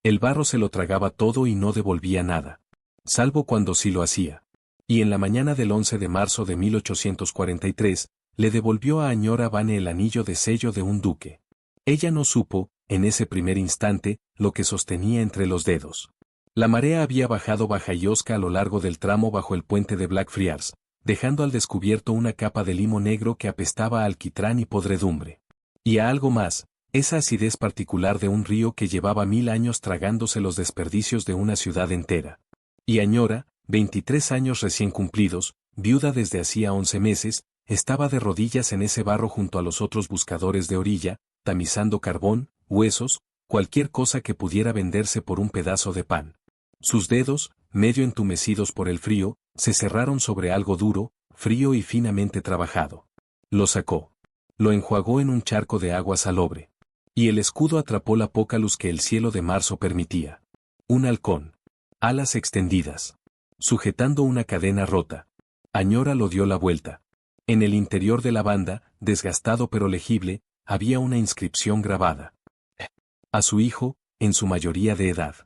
El barro se lo tragaba todo y no devolvía nada. Salvo cuando sí lo hacía. Y en la mañana del 11 de marzo de 1843, le devolvió a Añora Vane el anillo de sello de un duque. Ella no supo, en ese primer instante, lo que sostenía entre los dedos. La marea había bajado bajayosca a lo largo del tramo bajo el puente de Blackfriars, dejando al descubierto una capa de limo negro que apestaba a alquitrán y podredumbre. Y a algo más, esa acidez particular de un río que llevaba 1000 años tragándose los desperdicios de una ciudad entera. Y Añora, 23 años recién cumplidos, viuda desde hacía 11 meses, estaba de rodillas en ese barro junto a los otros buscadores de orilla, tamizando carbón, huesos, cualquier cosa que pudiera venderse por un pedazo de pan. Sus dedos, medio entumecidos por el frío, se cerraron sobre algo duro, frío y finamente trabajado. Lo sacó. Lo enjuagó en un charco de agua salobre. Y el escudo atrapó la poca luz que el cielo de marzo permitía. Un halcón. Alas extendidas. Sujetando una cadena rota. Añora lo dio la vuelta. En el interior de la banda, desgastado pero legible, había una inscripción grabada. A su hijo, en su mayoría de edad.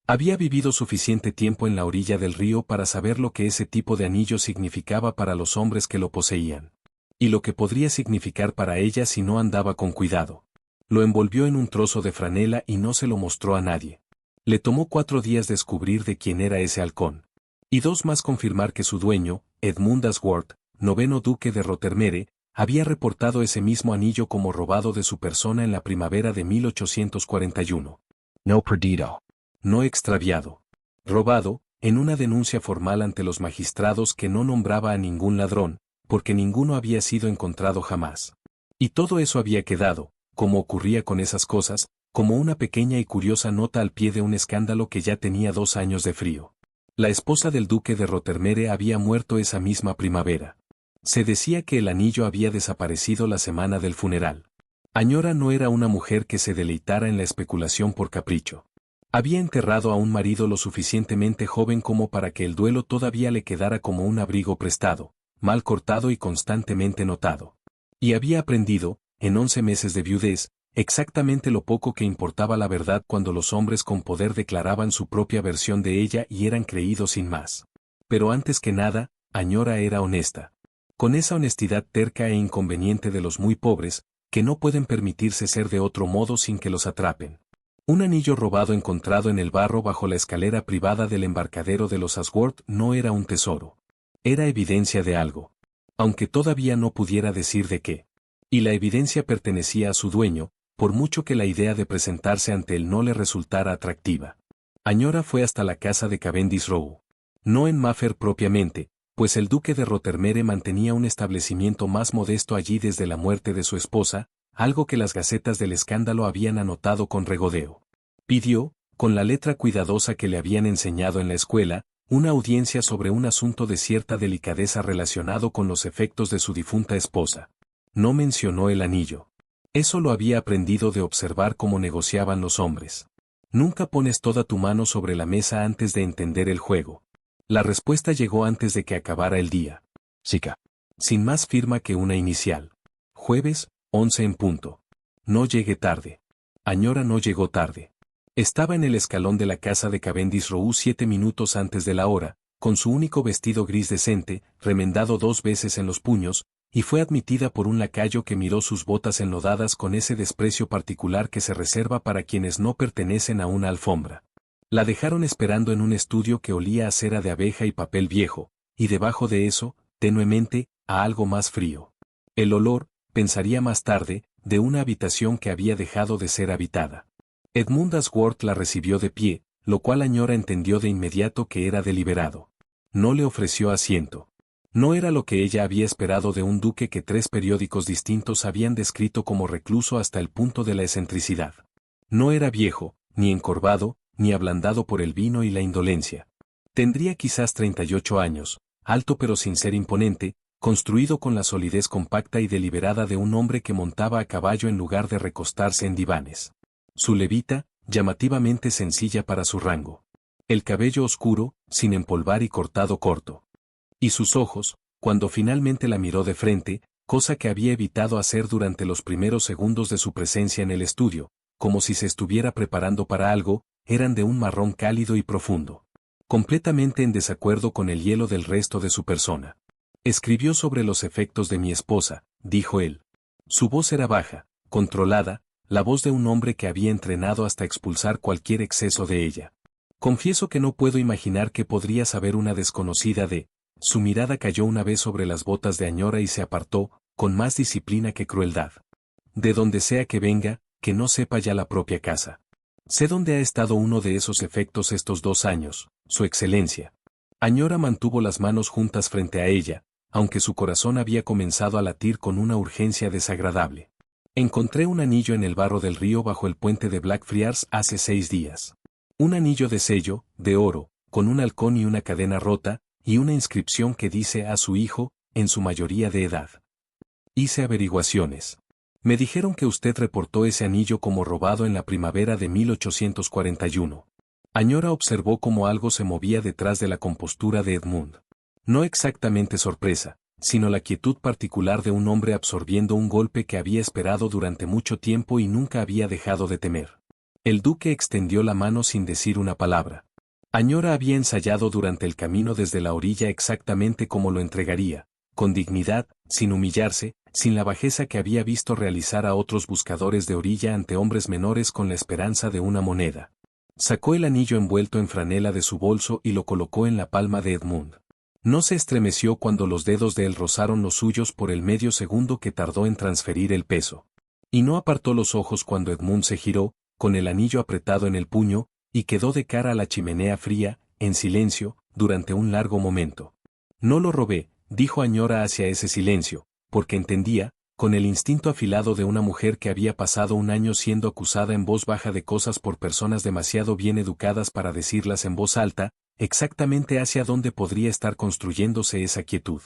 Había vivido suficiente tiempo en la orilla del río para saber lo que ese tipo de anillo significaba para los hombres que lo poseían. Y lo que podría significar para ella si no andaba con cuidado. Lo envolvió en un trozo de franela y no se lo mostró a nadie. Le tomó 4 días descubrir de quién era ese halcón. Y 2 más confirmar que su dueño, Edmund Ashworth, 9º duque de Rothermere, había reportado ese mismo anillo como robado de su persona en la primavera de 1841. No perdido. No extraviado. Robado, en una denuncia formal ante los magistrados que no nombraba a ningún ladrón, porque ninguno había sido encontrado jamás. Y todo eso había quedado, como ocurría con esas cosas, como una pequeña y curiosa nota al pie de un escándalo que ya tenía 2 años de frío. La esposa del duque de Rothermere había muerto esa misma primavera. Se decía que el anillo había desaparecido la semana del funeral. Añora no era una mujer que se deleitara en la especulación por capricho. Había enterrado a un marido lo suficientemente joven como para que el duelo todavía le quedara como un abrigo prestado, mal cortado y constantemente notado. Y había aprendido, en 11 meses de viudez, exactamente lo poco que importaba la verdad cuando los hombres con poder declaraban su propia versión de ella y eran creídos sin más. Pero antes que nada, Añora era honesta. Con esa honestidad terca e inconveniente de los muy pobres, que no pueden permitirse ser de otro modo sin que los atrapen. Un anillo robado encontrado en el barro bajo la escalera privada del embarcadero de los Ashworth no era un tesoro. Era evidencia de algo. Aunque todavía no pudiera decir de qué. Y la evidencia pertenecía a su dueño, por mucho que la idea de presentarse ante él no le resultara atractiva. Añora fue hasta la casa de Cavendish Row. No en Mayfair propiamente, pues el duque de Rothermere mantenía un establecimiento más modesto allí desde la muerte de su esposa, algo que las gacetas del escándalo habían anotado con regodeo. Pidió, con la letra cuidadosa que le habían enseñado en la escuela, una audiencia sobre un asunto de cierta delicadeza relacionado con los efectos de su difunta esposa. No mencionó el anillo. Eso lo había aprendido de observar cómo negociaban los hombres. Nunca pones toda tu mano sobre la mesa antes de entender el juego. La respuesta llegó antes de que acabara el día. Sica. Sin más firma que una inicial. Jueves, 11 en punto. No llegué tarde. Añora no llegó tarde. Estaba en el escalón de la casa de Cavendish Row 7 minutos antes de la hora, con su único vestido gris decente, remendado 2 veces en los puños, y fue admitida por un lacayo que miró sus botas enlodadas con ese desprecio particular que se reserva para quienes no pertenecen a una alfombra. La dejaron esperando en un estudio que olía a cera de abeja y papel viejo, y debajo de eso, tenuemente, a algo más frío. El olor, pensaría más tarde, de una habitación que había dejado de ser habitada. Edmund Ashworth la recibió de pie, lo cual Añora entendió de inmediato que era deliberado. No le ofreció asiento. No era lo que ella había esperado de un duque que 3 periódicos distintos habían descrito como recluso hasta el punto de la excentricidad. No era viejo, ni encorvado, ni ablandado por el vino y la indolencia. Tendría quizás 38 años, alto pero sin ser imponente, construido con la solidez compacta y deliberada de un hombre que montaba a caballo en lugar de recostarse en divanes. Su levita, llamativamente sencilla para su rango. El cabello oscuro, sin empolvar y cortado corto. Y sus ojos, cuando finalmente la miró de frente, cosa que había evitado hacer durante los primeros segundos de su presencia en el estudio, como si se estuviera preparando para algo, eran de un marrón cálido y profundo. Completamente en desacuerdo con el hielo del resto de su persona. Escribió sobre los efectos de mi esposa, dijo él. Su voz era baja, controlada, la voz de un hombre que había entrenado hasta expulsar cualquier exceso de ella. Confieso que no puedo imaginar qué podría saber una desconocida de... Su mirada cayó una vez sobre las botas de Añora y se apartó, con más disciplina que crueldad. De donde sea que venga, que no sepa ya la propia casa. Sé dónde ha estado uno de esos efectos estos 2 años, Su Excelencia. Añora mantuvo las manos juntas frente a ella, aunque su corazón había comenzado a latir con una urgencia desagradable. Encontré un anillo en el barro del río bajo el puente de Blackfriars hace 6 días. Un anillo de sello, de oro, con un halcón y una cadena rota, y una inscripción que dice a su hijo, en su mayoría de edad. Hice averiguaciones. Me dijeron que usted reportó ese anillo como robado en la primavera de 1841. Añora observó cómo algo se movía detrás de la compostura de Edmund. No exactamente sorpresa, sino la quietud particular de un hombre absorbiendo un golpe que había esperado durante mucho tiempo y nunca había dejado de temer. El duque extendió la mano sin decir una palabra. Añora había ensayado durante el camino desde la orilla exactamente cómo lo entregaría, con dignidad, sin humillarse, sin la bajeza que había visto realizar a otros buscadores de orilla ante hombres menores con la esperanza de una moneda. Sacó el anillo envuelto en franela de su bolso y lo colocó en la palma de Edmund. No se estremeció cuando los dedos de él rozaron los suyos por el medio segundo que tardó en transferir el peso. Y no apartó los ojos cuando Edmund se giró, con el anillo apretado en el puño, y quedó de cara a la chimenea fría, en silencio, durante un largo momento. No lo robé, dijo Añora hacia ese silencio, porque entendía, con el instinto afilado de una mujer que había pasado un año siendo acusada en voz baja de cosas por personas demasiado bien educadas para decirlas en voz alta, exactamente hacia dónde podría estar construyéndose esa quietud.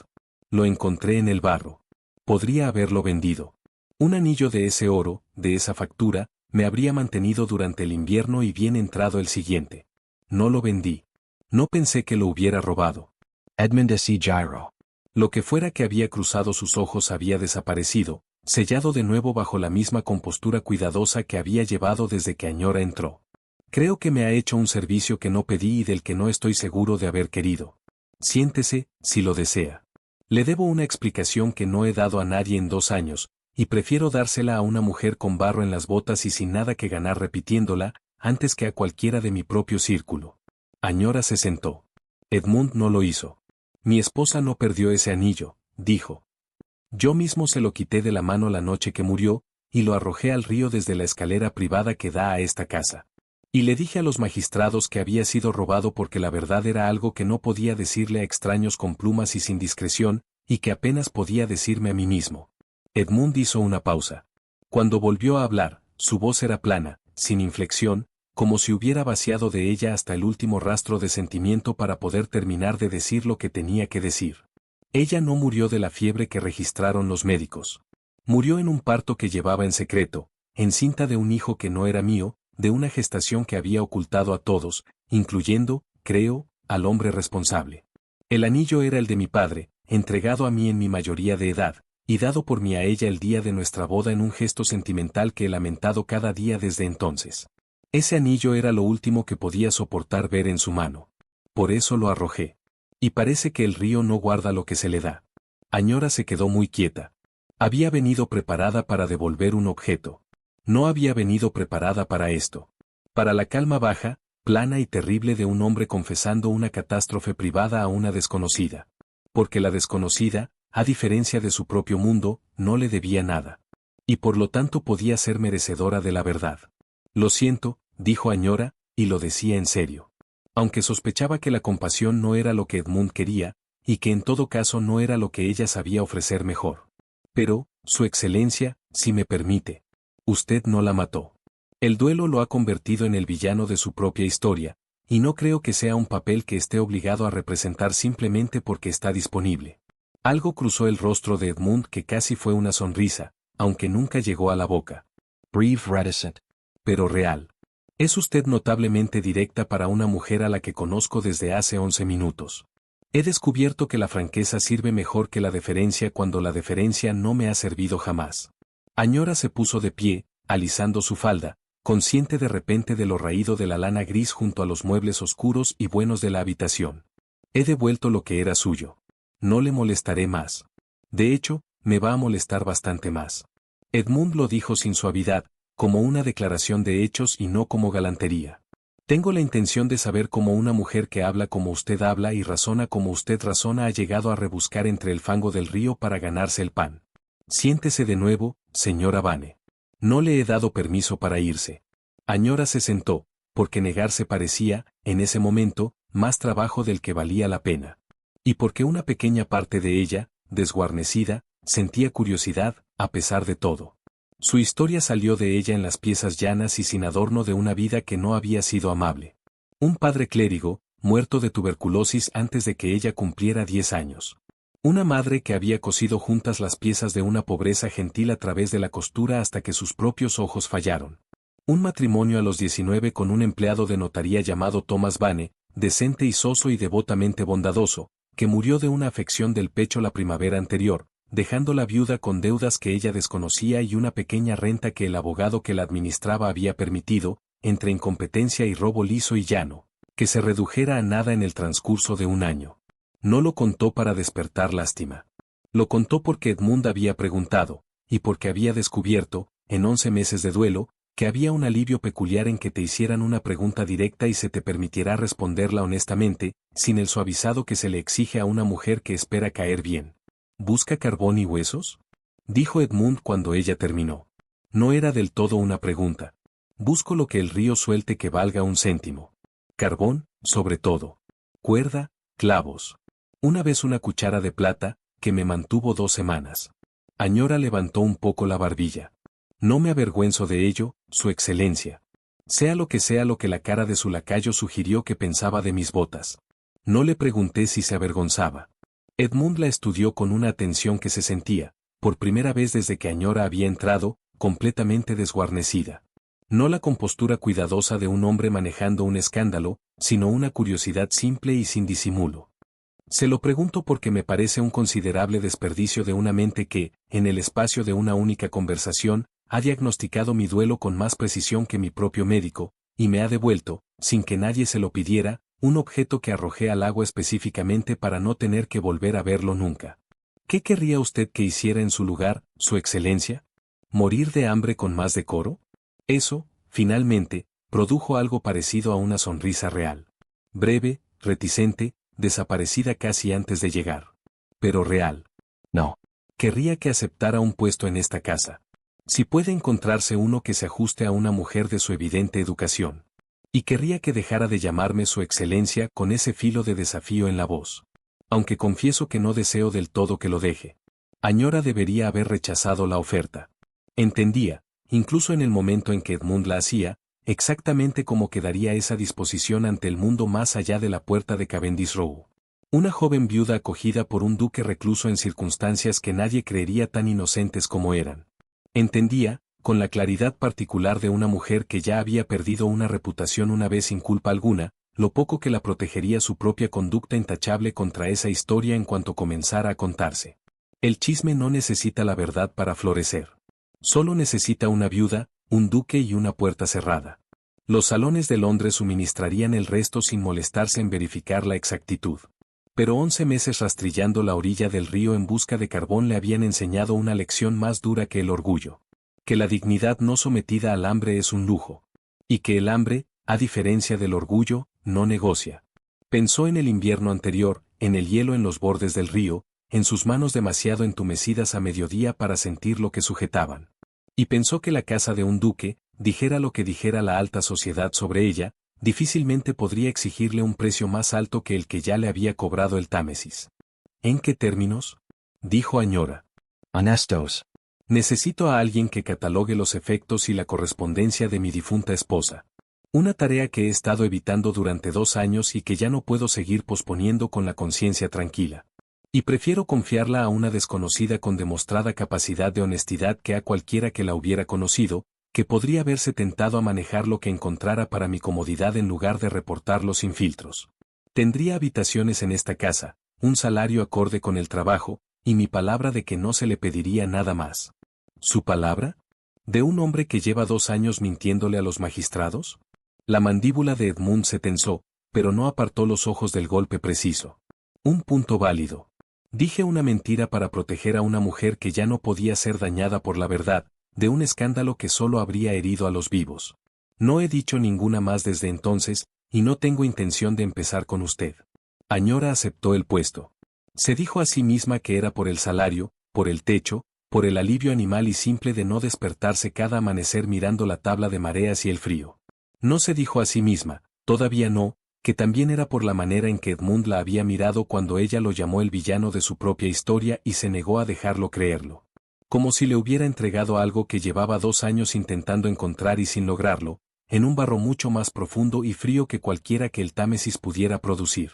Lo encontré en el barro. Podría haberlo vendido. Un anillo de ese oro, de esa factura, me habría mantenido durante el invierno y bien entrado el siguiente. No lo vendí. No pensé que lo hubiera robado. Edmund S. Gyro. Lo que fuera que había cruzado sus ojos había desaparecido, sellado de nuevo bajo la misma compostura cuidadosa que había llevado desde que Añora entró. Creo que me ha hecho un servicio que no pedí y del que no estoy seguro de haber querido. Siéntese, si lo desea. Le debo una explicación que no he dado a nadie en 2 años, y prefiero dársela a una mujer con barro en las botas y sin nada que ganar repitiéndola, antes que a cualquiera de mi propio círculo. Añora se sentó. Edmund no lo hizo. Mi esposa no perdió ese anillo, dijo. Yo mismo se lo quité de la mano la noche que murió, y lo arrojé al río desde la escalera privada que da a esta casa. Y le dije a los magistrados que había sido robado porque la verdad era algo que no podía decirle a extraños con plumas y sin discreción, y que apenas podía decirme a mí mismo. Edmund hizo una pausa. Cuando volvió a hablar, su voz era plana, sin inflexión, como si hubiera vaciado de ella hasta el último rastro de sentimiento para poder terminar de decir lo que tenía que decir. Ella no murió de la fiebre que registraron los médicos. Murió en un parto que llevaba en secreto, encinta de un hijo que no era mío, de una gestación que había ocultado a todos, incluyendo, creo, al hombre responsable. El anillo era el de mi padre, entregado a mí en mi mayoría de edad, y dado por mí a ella el día de nuestra boda en un gesto sentimental que he lamentado cada día desde entonces. Ese anillo era lo último que podía soportar ver en su mano. Por eso lo arrojé. Y parece que el río no guarda lo que se le da. Añora se quedó muy quieta. Había venido preparada para devolver un objeto. No había venido preparada para esto. Para la calma baja, plana y terrible de un hombre confesando una catástrofe privada a una desconocida. Porque la desconocida, a diferencia de su propio mundo, no le debía nada. Y por lo tanto podía ser merecedora de la verdad. Lo siento, dijo Añora, y lo decía en serio. Aunque sospechaba que la compasión no era lo que Edmund quería, y que en todo caso no era lo que ella sabía ofrecer mejor. Pero, Su Excelencia, si me permite. Usted no la mató. El duelo lo ha convertido en el villano de su propia historia, y no creo que sea un papel que esté obligado a representar simplemente porque está disponible. Algo cruzó el rostro de Edmund que casi fue una sonrisa, aunque nunca llegó a la boca. Brief reticent. Pero real. Es usted notablemente directa para una mujer a la que conozco desde hace 11 minutos. He descubierto que la franqueza sirve mejor que la deferencia cuando la deferencia no me ha servido jamás. Añora se puso de pie, alisando su falda, consciente de repente de lo raído de la lana gris junto a los muebles oscuros y buenos de la habitación. He devuelto lo que era suyo. No le molestaré más. De hecho, me va a molestar bastante más. Edmund lo dijo sin suavidad, como una declaración de hechos y no como galantería. Tengo la intención de saber cómo una mujer que habla como usted habla y razona como usted razona ha llegado a rebuscar entre el fango del río para ganarse el pan. Siéntese de nuevo, señora Vane. No le he dado permiso para irse. Añora se sentó, porque negarse parecía, en ese momento, más trabajo del que valía la pena. Y porque una pequeña parte de ella, desguarnecida, sentía curiosidad, a pesar de todo. Su historia salió de ella en las piezas llanas y sin adorno de una vida que no había sido amable. Un padre clérigo, muerto de tuberculosis antes de que ella cumpliera 10 años. Una madre que había cosido juntas las piezas de una pobreza gentil a través de la costura hasta que sus propios ojos fallaron. Un matrimonio a los 19 con un empleado de notaría llamado Thomas Vane, decente y soso y devotamente bondadoso, que murió de una afección del pecho la primavera anterior, dejándola viuda con deudas que ella desconocía y una pequeña renta que el abogado que la administraba había permitido, entre incompetencia y robo liso y llano, que se redujera a nada en el transcurso de un año. No lo contó para despertar lástima. Lo contó porque Edmund había preguntado, y porque había descubierto, en 11 meses de duelo, que había un alivio peculiar en que te hicieran una pregunta directa y se te permitiera responderla honestamente, sin el suavizado que se le exige a una mujer que espera caer bien. ¿Busca carbón y huesos?, dijo Edmund cuando ella terminó. No era del todo una pregunta. Busco lo que el río suelte que valga un céntimo. Carbón, sobre todo. Cuerda, clavos. Una vez una cuchara de plata, que me mantuvo 2 semanas. Añora levantó un poco la barbilla. No me avergüenzo de ello, Su Excelencia. Sea lo que la cara de su lacayo sugirió que pensaba de mis botas. No le pregunté si se avergonzaba. Edmund la estudió con una atención que se sentía, por primera vez desde que Añora había entrado, completamente desguarnecida. No la compostura cuidadosa de un hombre manejando un escándalo, sino una curiosidad simple y sin disimulo. Se lo pregunto porque me parece un considerable desperdicio de una mente que, en el espacio de una única conversación, ha diagnosticado mi duelo con más precisión que mi propio médico, y me ha devuelto, sin que nadie se lo pidiera, un objeto que arrojé al agua específicamente para no tener que volver a verlo nunca. ¿Qué querría usted que hiciera en su lugar, Su Excelencia? ¿Morir de hambre con más decoro? Eso, finalmente, produjo algo parecido a una sonrisa real. Breve, reticente, desaparecida casi antes de llegar. Pero real. No. Querría que aceptara un puesto en esta casa. Si puede encontrarse uno que se ajuste a una mujer de su evidente educación. Y querría que dejara de llamarme Su Excelencia con ese filo de desafío en la voz. Aunque confieso que no deseo del todo que lo deje. Añora debería haber rechazado la oferta. Entendía, incluso en el momento en que Edmund la hacía, exactamente cómo quedaría esa disposición ante el mundo más allá de la puerta de Cavendish Row. Una joven viuda acogida por un duque recluso en circunstancias que nadie creería tan inocentes como eran. Entendía, con la claridad particular de una mujer que ya había perdido una reputación una vez sin culpa alguna, lo poco que la protegería su propia conducta intachable contra esa historia en cuanto comenzara a contarse. El chisme no necesita la verdad para florecer. Solo necesita una viuda, un duque y una puerta cerrada. Los salones de Londres suministrarían el resto sin molestarse en verificar la exactitud. Pero 11 meses rastrillando la orilla del río en busca de carbón le habían enseñado una lección más dura que el orgullo. Que la dignidad no sometida al hambre es un lujo. Y que el hambre, a diferencia del orgullo, no negocia. Pensó en el invierno anterior, en el hielo en los bordes del río, en sus manos demasiado entumecidas a mediodía para sentir lo que sujetaban. Y pensó que la casa de un duque, dijera lo que dijera la alta sociedad sobre ella, difícilmente podría exigirle un precio más alto que el que ya le había cobrado el Támesis. ¿En qué términos?, dijo Añora. Honestos. Necesito a alguien que catalogue los efectos y la correspondencia de mi difunta esposa. Una tarea que he estado evitando durante 2 años y que ya no puedo seguir posponiendo con la conciencia tranquila. Y prefiero confiarla a una desconocida con demostrada capacidad de honestidad que a cualquiera que la hubiera conocido, que podría haberse tentado a manejar lo que encontrara para mi comodidad en lugar de reportarlo sin filtros. Tendría habitaciones en esta casa, un salario acorde con el trabajo, y mi palabra de que no se le pediría nada más. ¿Su palabra? ¿De un hombre que lleva 2 años mintiéndole a los magistrados? La mandíbula de Edmund se tensó, pero no apartó los ojos del golpe preciso. Un punto válido. Dije una mentira para proteger a una mujer que ya no podía ser dañada por la verdad, de un escándalo que solo habría herido a los vivos. No he dicho ninguna más desde entonces, y no tengo intención de empezar con usted. Añora aceptó el puesto. Se dijo a sí misma que era por el salario, por el techo, por el alivio animal y simple de no despertarse cada amanecer mirando la tabla de mareas y el frío. No se dijo a sí misma, todavía no, que también era por la manera en que Edmund la había mirado cuando ella lo llamó el villano de su propia historia y se negó a dejarlo creerlo. Como si le hubiera entregado algo que llevaba 2 años intentando encontrar y sin lograrlo, en un barro mucho más profundo y frío que cualquiera que el Támesis pudiera producir.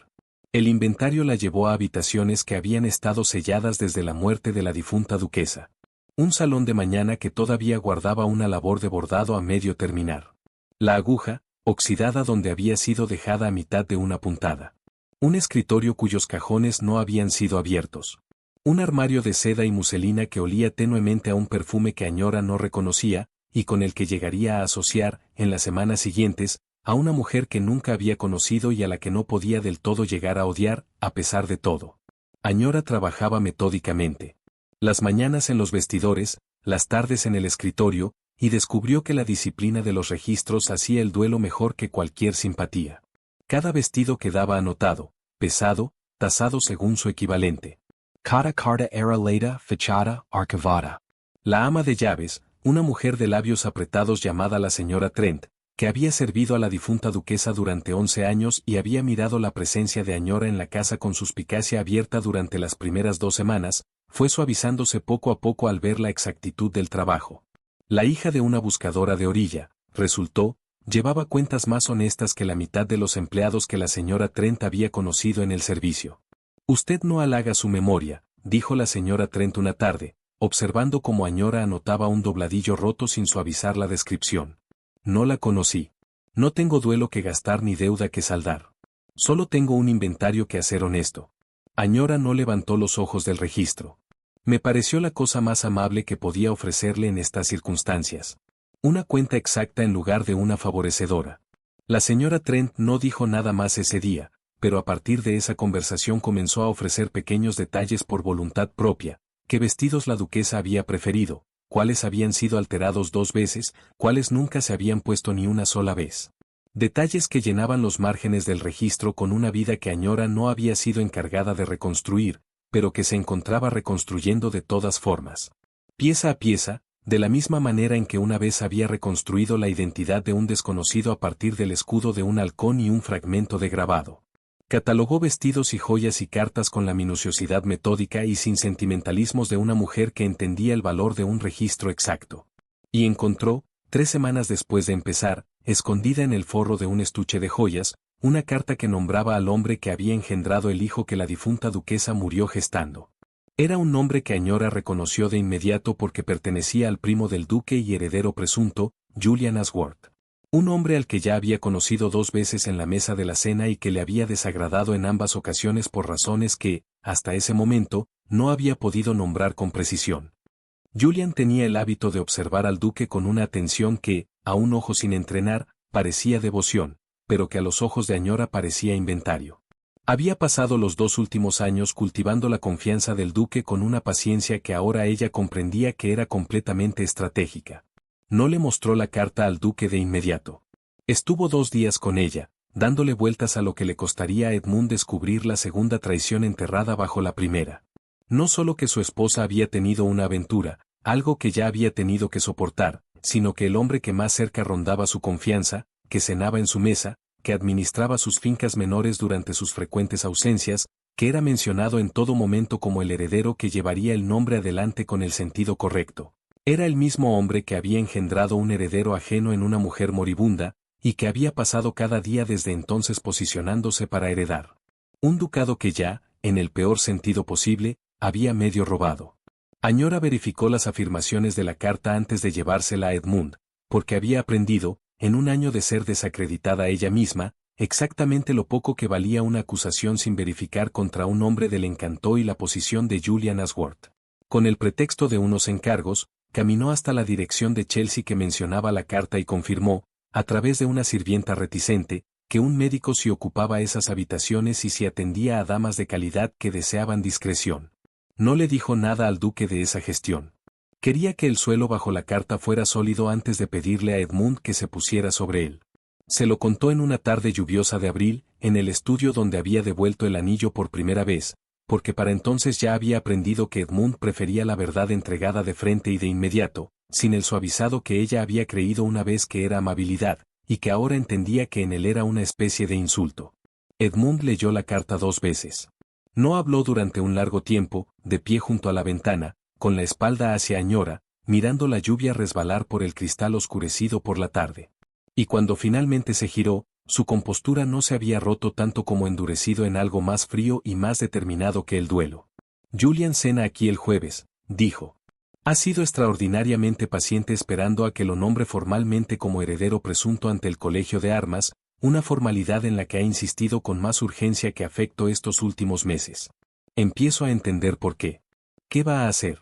El inventario la llevó a habitaciones que habían estado selladas desde la muerte de la difunta duquesa. Un salón de mañana que todavía guardaba una labor de bordado a medio terminar. La aguja, oxidada donde había sido dejada a mitad de una puntada. Un escritorio cuyos cajones no habían sido abiertos. Un armario de seda y muselina que olía tenuemente a un perfume que Añora no reconocía, y con el que llegaría a asociar, en las semanas siguientes, a una mujer que nunca había conocido y a la que no podía del todo llegar a odiar, a pesar de todo. Añora trabajaba metódicamente. Las mañanas en los vestidores, las tardes en el escritorio, y descubrió que la disciplina de los registros hacía el duelo mejor que cualquier simpatía. Cada vestido quedaba anotado, pesado, tasado según su equivalente. Cada carta era leída, fechada, archivada. La ama de llaves, una mujer de labios apretados llamada la señora Trent, que había servido a la difunta duquesa durante 11 años y había mirado la presencia de Añora en la casa con suspicacia abierta durante las primeras 2 semanas, fue suavizándose poco a poco al ver la exactitud del trabajo. La hija de una buscadora de orilla, resultó, llevaba cuentas más honestas que la mitad de los empleados que la señora Trent había conocido en el servicio. Usted no halaga su memoria, dijo la señora Trent una tarde, observando cómo Añora anotaba un dobladillo roto sin suavizar la descripción. No la conocí. No tengo duelo que gastar ni deuda que saldar. Solo tengo un inventario que hacer honesto. Añora no levantó los ojos del registro. Me pareció la cosa más amable que podía ofrecerle en estas circunstancias. Una cuenta exacta en lugar de una favorecedora. La señora Trent no dijo nada más ese día, pero a partir de esa conversación comenzó a ofrecer pequeños detalles por voluntad propia, qué vestidos la duquesa había preferido, cuáles habían sido alterados 2 veces, cuáles nunca se habían puesto ni una sola vez. Detalles que llenaban los márgenes del registro con una vida que Añora no había sido encargada de reconstruir, pero que se encontraba reconstruyendo de todas formas. Pieza a pieza, de la misma manera en que una vez había reconstruido la identidad de un desconocido a partir del escudo de un halcón y un fragmento de grabado. Catalogó vestidos y joyas y cartas con la minuciosidad metódica y sin sentimentalismos de una mujer que entendía el valor de un registro exacto. Y encontró, 3 semanas después de empezar, escondida en el forro de un estuche de joyas, una carta que nombraba al hombre que había engendrado el hijo que la difunta duquesa murió gestando. Era un nombre que Añora reconoció de inmediato porque pertenecía al primo del duque y heredero presunto, Julian Ashworth. Un hombre al que ya había conocido 2 veces en la mesa de la cena y que le había desagradado en ambas ocasiones por razones que, hasta ese momento, no había podido nombrar con precisión. Julian tenía el hábito de observar al duque con una atención que, a un ojo sin entrenar, parecía devoción, pero que a los ojos de Añora parecía inventario. Había pasado los 2 últimos años cultivando la confianza del duque con una paciencia que ahora ella comprendía que era completamente estratégica. No le mostró la carta al duque de inmediato. Estuvo 2 días con ella, dándole vueltas a lo que le costaría a Edmund descubrir la segunda traición enterrada bajo la primera. No solo que su esposa había tenido una aventura, algo que ya había tenido que soportar, sino que el hombre que más cerca rondaba su confianza, que cenaba en su mesa, que administraba sus fincas menores durante sus frecuentes ausencias, que era mencionado en todo momento como el heredero que llevaría el nombre adelante con el sentido correcto. Era el mismo hombre que había engendrado un heredero ajeno en una mujer moribunda, y que había pasado cada día desde entonces posicionándose para heredar un ducado que ya, en el peor sentido posible, había medio robado. Añora verificó las afirmaciones de la carta antes de llevársela a Edmund, porque había aprendido, en un año de ser desacreditada ella misma, exactamente lo poco que valía una acusación sin verificar contra un hombre del encanto y la posición de Julian Ashworth. Con el pretexto de unos encargos, caminó hasta la dirección de Chelsea que mencionaba la carta y confirmó, a través de una sirvienta reticente, que un médico sí ocupaba esas habitaciones y si atendía a damas de calidad que deseaban discreción. No le dijo nada al duque de esa gestión. Quería que el suelo bajo la carta fuera sólido antes de pedirle a Edmund que se pusiera sobre él. Se lo contó en una tarde lluviosa de abril, en el estudio donde había devuelto el anillo por primera vez, porque para entonces ya había aprendido que Edmund prefería la verdad entregada de frente y de inmediato, sin el suavizado que ella había creído una vez que era amabilidad, y que ahora entendía que en él era una especie de insulto. Edmund leyó la carta 2 veces. No habló durante un largo tiempo, de pie junto a la ventana, con la espalda hacia Añora, mirando la lluvia resbalar por el cristal oscurecido por la tarde. Y cuando finalmente se giró, su compostura no se había roto tanto como endurecido en algo más frío y más determinado que el duelo. Julian cena aquí el jueves, dijo. Ha sido extraordinariamente paciente esperando a que lo nombre formalmente como heredero presunto ante el Colegio de Armas, una formalidad en la que ha insistido con más urgencia que afecto estos últimos meses. Empiezo a entender por qué. ¿Qué va a hacer?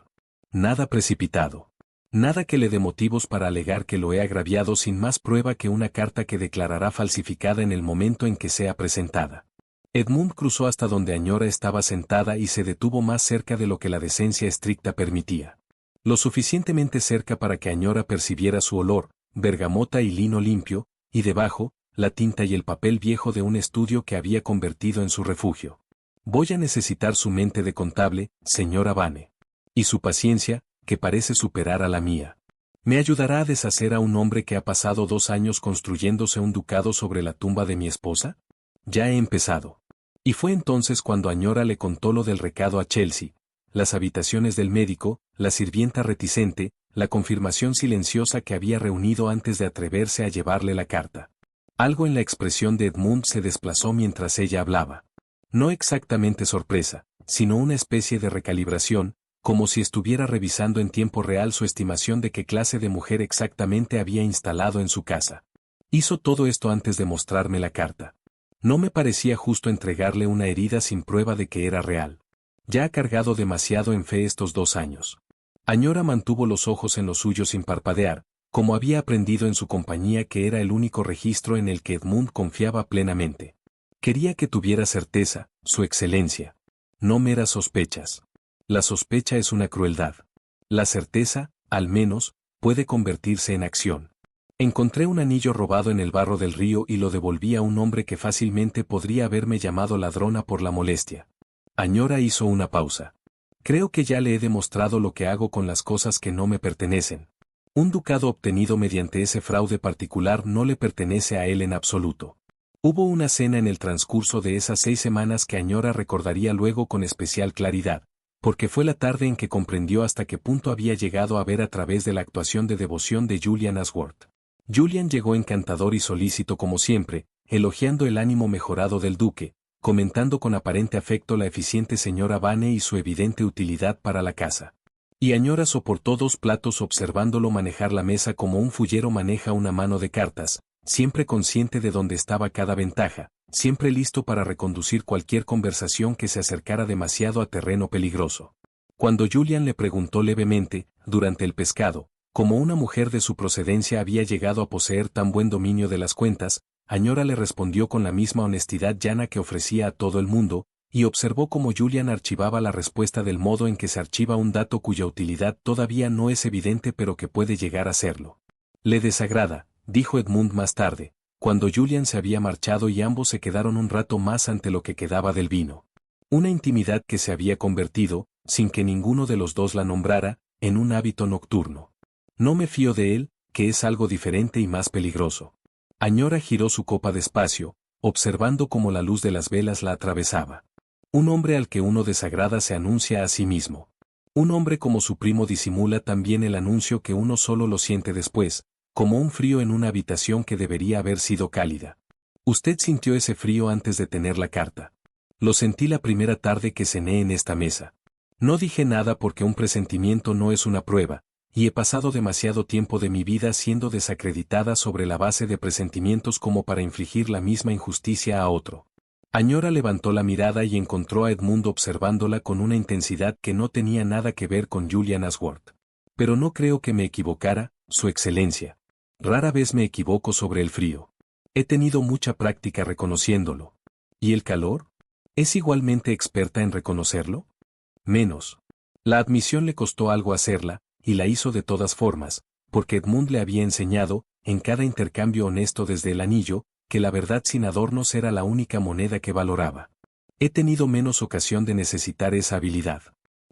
Nada precipitado. Nada que le dé motivos para alegar que lo he agraviado sin más prueba que una carta que declarará falsificada en el momento en que sea presentada. Edmund cruzó hasta donde Añora estaba sentada y se detuvo más cerca de lo que la decencia estricta permitía. Lo suficientemente cerca para que Añora percibiera su olor, bergamota y lino limpio, y debajo, la tinta y el papel viejo de un estudio que había convertido en su refugio. Voy a necesitar su mente de contable, señora Vane. Y su paciencia, que parece superar a la mía. ¿Me ayudará a deshacer a un hombre que ha pasado 2 años construyéndose un ducado sobre la tumba de mi esposa? Ya he empezado. Y fue entonces cuando Añora le contó lo del recado a Chelsea, las habitaciones del médico, la sirvienta reticente, la confirmación silenciosa que había reunido antes de atreverse a llevarle la carta. Algo en la expresión de Edmund se desplazó mientras ella hablaba. No exactamente sorpresa, sino una especie de recalibración, como si estuviera revisando en tiempo real su estimación de qué clase de mujer exactamente había instalado en su casa. Hizo todo esto antes de mostrarme la carta. No me parecía justo entregarle una herida sin prueba de que era real. Ya ha cargado demasiado en fe estos 2 años. Añora mantuvo los ojos en los suyos sin parpadear, como había aprendido en su compañía que era el único registro en el que Edmund confiaba plenamente. Quería que tuviera certeza, su excelencia. No meras sospechas. La sospecha es una crueldad. La certeza, al menos, puede convertirse en acción. Encontré un anillo robado en el barro del río y lo devolví a un hombre que fácilmente podría haberme llamado ladrona por la molestia. Añora hizo una pausa. Creo que ya le he demostrado lo que hago con las cosas que no me pertenecen. Un ducado obtenido mediante ese fraude particular no le pertenece a él en absoluto. Hubo una cena en el transcurso de esas 6 semanas que Añora recordaría luego con especial claridad, porque fue la tarde en que comprendió hasta qué punto había llegado a ver a través de la actuación de devoción de Julian Ashworth. Julian llegó encantador y solícito como siempre, elogiando el ánimo mejorado del duque, comentando con aparente afecto la eficiente señora Vane y su evidente utilidad para la casa. Y Añora soportó 2 platos observándolo manejar la mesa como un fullero maneja una mano de cartas, siempre consciente de dónde estaba cada ventaja, siempre listo para reconducir cualquier conversación que se acercara demasiado a terreno peligroso. Cuando Julian le preguntó levemente, durante el pescado, cómo una mujer de su procedencia había llegado a poseer tan buen dominio de las cuentas, Añora le respondió con la misma honestidad llana que ofrecía a todo el mundo, y observó cómo Julian archivaba la respuesta del modo en que se archiva un dato cuya utilidad todavía no es evidente pero que puede llegar a serlo. Le desagrada, dijo Edmund más tarde, cuando Julian se había marchado y ambos se quedaron un rato más ante lo que quedaba del vino. Una intimidad que se había convertido, sin que ninguno de los dos la nombrara, en un hábito nocturno. No me fío de él, que es algo diferente y más peligroso. Añora giró su copa despacio, observando cómo la luz de las velas la atravesaba. Un hombre al que uno desagrada se anuncia a sí mismo. Un hombre como su primo disimula también el anuncio que uno solo lo siente después, como un frío en una habitación que debería haber sido cálida. Usted sintió ese frío antes de tener la carta. Lo sentí la primera tarde que cené en esta mesa. No dije nada porque un presentimiento no es una prueba, y he pasado demasiado tiempo de mi vida siendo desacreditada sobre la base de presentimientos como para infligir la misma injusticia a otro. Añora levantó la mirada y encontró a Edmund observándola con una intensidad que no tenía nada que ver con Julian Ashworth. Pero no creo que me equivocara, Su Excelencia. Rara vez me equivoco sobre el frío. He tenido mucha práctica reconociéndolo. ¿Y el calor? ¿Es igualmente experta en reconocerlo? Menos. La admisión le costó algo hacerla, y la hizo de todas formas, porque Edmund le había enseñado, en cada intercambio honesto desde el anillo, que la verdad sin adornos era la única moneda que valoraba. He tenido menos ocasión de necesitar esa habilidad.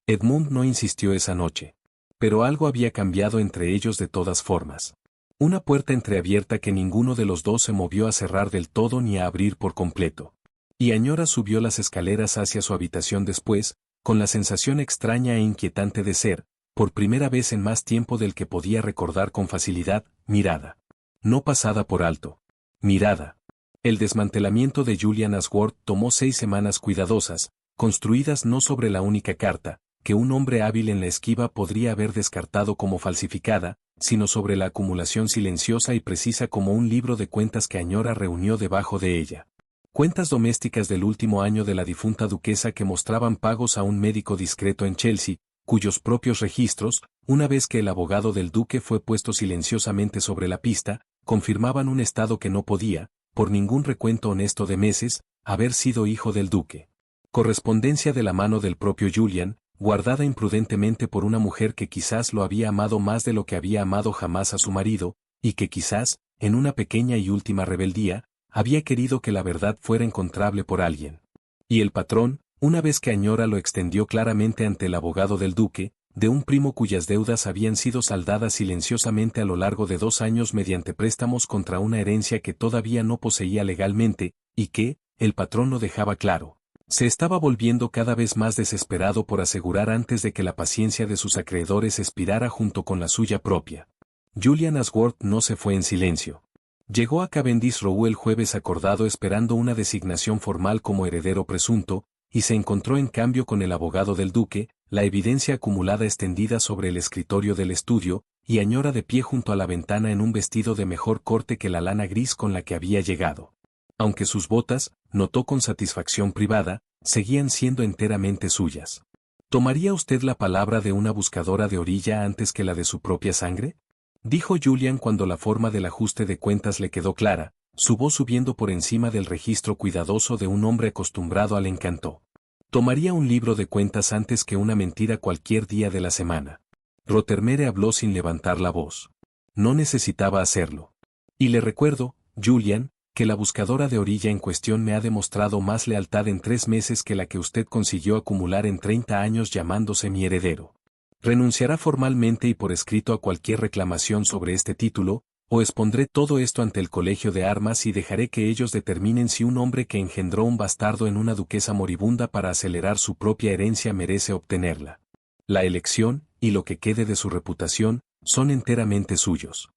Edmund no insistió esa noche. Pero algo había cambiado entre ellos de todas formas. Una puerta entreabierta que ninguno de los dos se movió a cerrar del todo ni a abrir por completo. Y Añora subió las escaleras hacia su habitación después, con la sensación extraña e inquietante de ser, por primera vez en más tiempo del que podía recordar con facilidad, mirada. No pasada por alto. Mirada. El desmantelamiento de Julian Ashworth tomó 6 semanas cuidadosas, construidas no sobre la única carta, que un hombre hábil en la esquiva podría haber descartado como falsificada, sino sobre la acumulación silenciosa y precisa como un libro de cuentas que Añora reunió debajo de ella. Cuentas domésticas del último año de la difunta duquesa que mostraban pagos a un médico discreto en Chelsea, cuyos propios registros, una vez que el abogado del duque fue puesto silenciosamente sobre la pista, confirmaban un estado que no podía, por ningún recuento honesto de meses, haber sido hijo del duque. Correspondencia de la mano del propio Julian, guardada imprudentemente por una mujer que quizás lo había amado más de lo que había amado jamás a su marido, y que quizás, en una pequeña y última rebeldía, había querido que la verdad fuera encontrable por alguien. Y el patrón, una vez que Añora lo extendió claramente ante el abogado del duque, de un primo cuyas deudas habían sido saldadas silenciosamente a lo largo de 2 años mediante préstamos contra una herencia que todavía no poseía legalmente, y que, el patrón lo dejaba claro, se estaba volviendo cada vez más desesperado por asegurar antes de que la paciencia de sus acreedores expirara junto con la suya propia. Julian Ashworth no se fue en silencio. Llegó a Cavendish Row el jueves acordado esperando una designación formal como heredero presunto, y se encontró en cambio con el abogado del duque, la evidencia acumulada extendida sobre el escritorio del estudio, y Añora de pie junto a la ventana en un vestido de mejor corte que la lana gris con la que había llegado. Aunque sus botas, notó con satisfacción privada, seguían siendo enteramente suyas. ¿Tomaría usted la palabra de una buscadora de orilla antes que la de su propia sangre?, dijo Julian cuando la forma del ajuste de cuentas le quedó clara, su voz subiendo por encima del registro cuidadoso de un hombre acostumbrado al encanto. Tomaría un libro de cuentas antes que una mentira cualquier día de la semana. Rothermere habló sin levantar la voz. No necesitaba hacerlo. Y le recuerdo, Julian, que la buscadora de orilla en cuestión me ha demostrado más lealtad en 3 meses que la que usted consiguió acumular en 30 años llamándose mi heredero. Renunciará formalmente y por escrito a cualquier reclamación sobre este título, o expondré todo esto ante el Colegio de Armas y dejaré que ellos determinen si un hombre que engendró un bastardo en una duquesa moribunda para acelerar su propia herencia merece obtenerla. La elección, y lo que quede de su reputación, son enteramente suyos.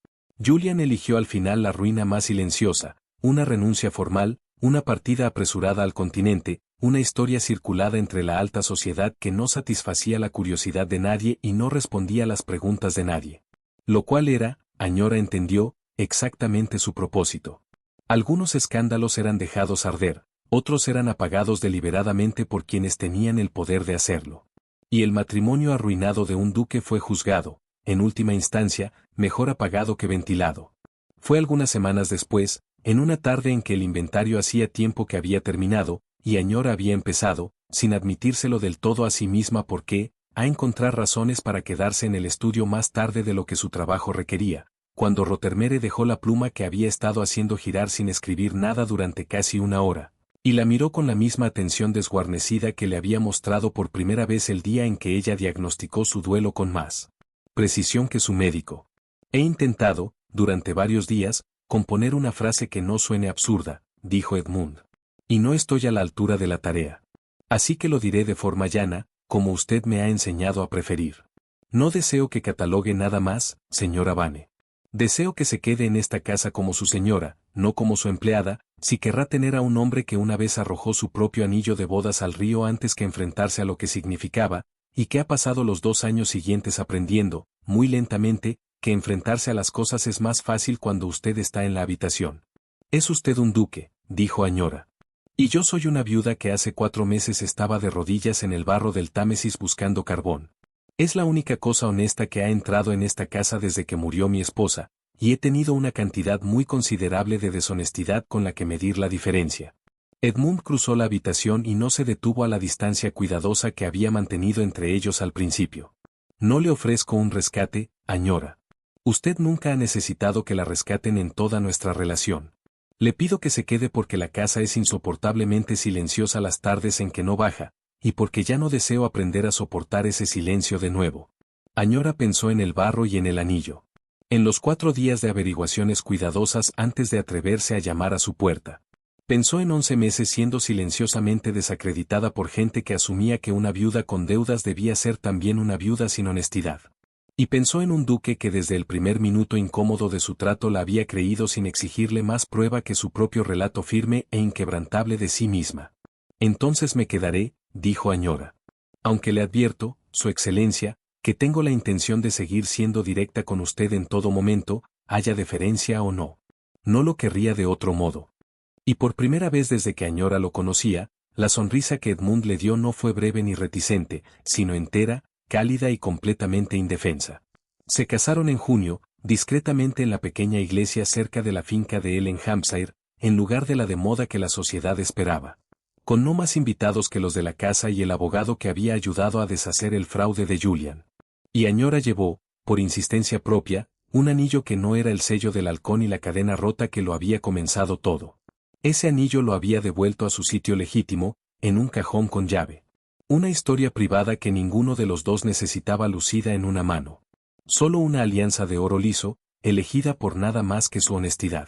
Julian eligió al final la ruina más silenciosa, una renuncia formal, una partida apresurada al continente, una historia circulada entre la alta sociedad que no satisfacía la curiosidad de nadie y no respondía a las preguntas de nadie. Lo cual era, Añora entendió, exactamente su propósito. Algunos escándalos eran dejados arder, otros eran apagados deliberadamente por quienes tenían el poder de hacerlo. Y el matrimonio arruinado de un duque fue juzgado, en última instancia, mejor apagado que ventilado. Fue algunas semanas después, en una tarde en que el inventario hacía tiempo que había terminado, y Añora había empezado, sin admitírselo del todo a sí misma porque, a encontrar razones para quedarse en el estudio más tarde de lo que su trabajo requería, cuando Rothermere dejó la pluma que había estado haciendo girar sin escribir nada durante casi 1 hora, y la miró con la misma atención desguarnecida que le había mostrado por primera vez el día en que ella diagnosticó su duelo con más precisión que su médico. He intentado, durante varios días, componer una frase que no suene absurda, dijo Edmund. Y no estoy a la altura de la tarea. Así que lo diré de forma llana, como usted me ha enseñado a preferir. No deseo que catalogue nada más, señora Vane. Deseo que se quede en esta casa como su señora, no como su empleada, si querrá tener a un hombre que una vez arrojó su propio anillo de bodas al río antes que enfrentarse a lo que significaba, y que ha pasado los 2 años siguientes aprendiendo, muy lentamente, que enfrentarse a las cosas es más fácil cuando usted está en la habitación. Es usted un duque, dijo Añora. Y yo soy una viuda que hace 4 meses estaba de rodillas en el barro del Támesis buscando carbón. Es la única cosa honesta que ha entrado en esta casa desde que murió mi esposa, y he tenido una cantidad muy considerable de deshonestidad con la que medir la diferencia. Edmund cruzó la habitación y no se detuvo a la distancia cuidadosa que había mantenido entre ellos al principio. No le ofrezco un rescate, añora. Usted nunca ha necesitado que la rescaten en toda nuestra relación. Le pido que se quede porque la casa es insoportablemente silenciosa las tardes en que no baja, y porque ya no deseo aprender a soportar ese silencio de nuevo. Añora pensó en el barro y en el anillo. En los 4 días de averiguaciones cuidadosas antes de atreverse a llamar a su puerta. Pensó en 11 meses siendo silenciosamente desacreditada por gente que asumía que una viuda con deudas debía ser también una viuda sin honestidad. Y pensó en un duque que desde el primer minuto incómodo de su trato la había creído sin exigirle más prueba que su propio relato firme e inquebrantable de sí misma. Entonces me quedaré, dijo Añora. Aunque le advierto, Su Excelencia, que tengo la intención de seguir siendo directa con usted en todo momento, haya deferencia o no. No lo querría de otro modo. Y por primera vez desde que Añora lo conocía, la sonrisa que Edmund le dio no fue breve ni reticente, sino entera, cálida y completamente indefensa. Se casaron en junio, discretamente en la pequeña iglesia cerca de la finca de él en Hampshire, en lugar de la de moda que la sociedad esperaba. Con no más invitados que los de la casa y el abogado que había ayudado a deshacer el fraude de Julian. Y Añora llevó, por insistencia propia, un anillo que no era el sello del halcón y la cadena rota que lo había comenzado todo. Ese anillo lo había devuelto a su sitio legítimo, en un cajón con llave. Una historia privada que ninguno de los dos necesitaba lucida en una mano. Solo una alianza de oro liso, elegida por nada más que su honestidad.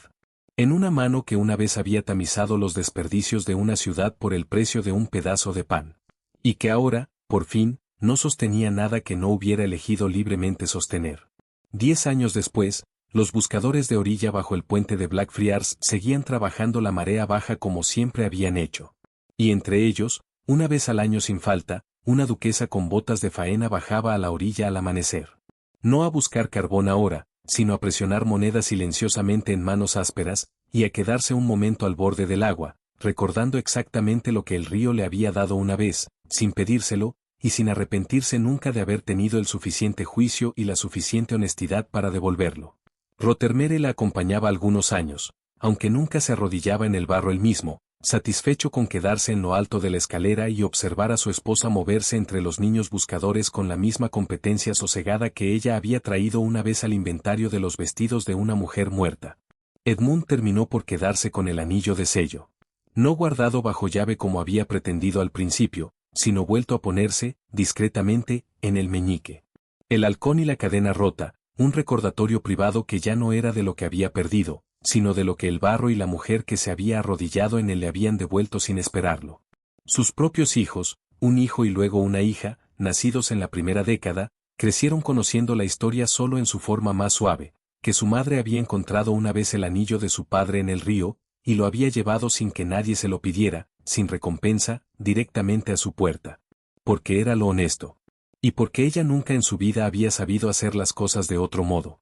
En una mano que una vez había tamizado los desperdicios de una ciudad por el precio de un pedazo de pan. Y que ahora, por fin, no sostenía nada que no hubiera elegido libremente sostener. 10 años después, los buscadores de orilla bajo el puente de Blackfriars seguían trabajando la marea baja como siempre habían hecho. Y entre ellos, una vez al año sin falta, una duquesa con botas de faena bajaba a la orilla al amanecer. No a buscar carbón ahora, sino a presionar monedas silenciosamente en manos ásperas, y a quedarse un momento al borde del agua, recordando exactamente lo que el río le había dado una vez, sin pedírselo, y sin arrepentirse nunca de haber tenido el suficiente juicio y la suficiente honestidad para devolverlo. Rothermere la acompañaba algunos años, aunque nunca se arrodillaba en el barro él mismo, satisfecho con quedarse en lo alto de la escalera y observar a su esposa moverse entre los niños buscadores con la misma competencia sosegada que ella había traído una vez al inventario de los vestidos de una mujer muerta. Edmund terminó por quedarse con el anillo de sello. No guardado bajo llave como había pretendido al principio, sino vuelto a ponerse, discretamente, en el meñique. El halcón y la cadena rota, un recordatorio privado que ya no era de lo que había perdido, sino de lo que el barro y la mujer que se había arrodillado en él le habían devuelto sin esperarlo. Sus propios hijos, un hijo y luego una hija, nacidos en la primera década, crecieron conociendo la historia solo en su forma más suave, que su madre había encontrado una vez el anillo de su padre en el río, y lo había llevado sin que nadie se lo pidiera, sin recompensa, directamente a su puerta. Porque era lo honesto. Y porque ella nunca en su vida había sabido hacer las cosas de otro modo.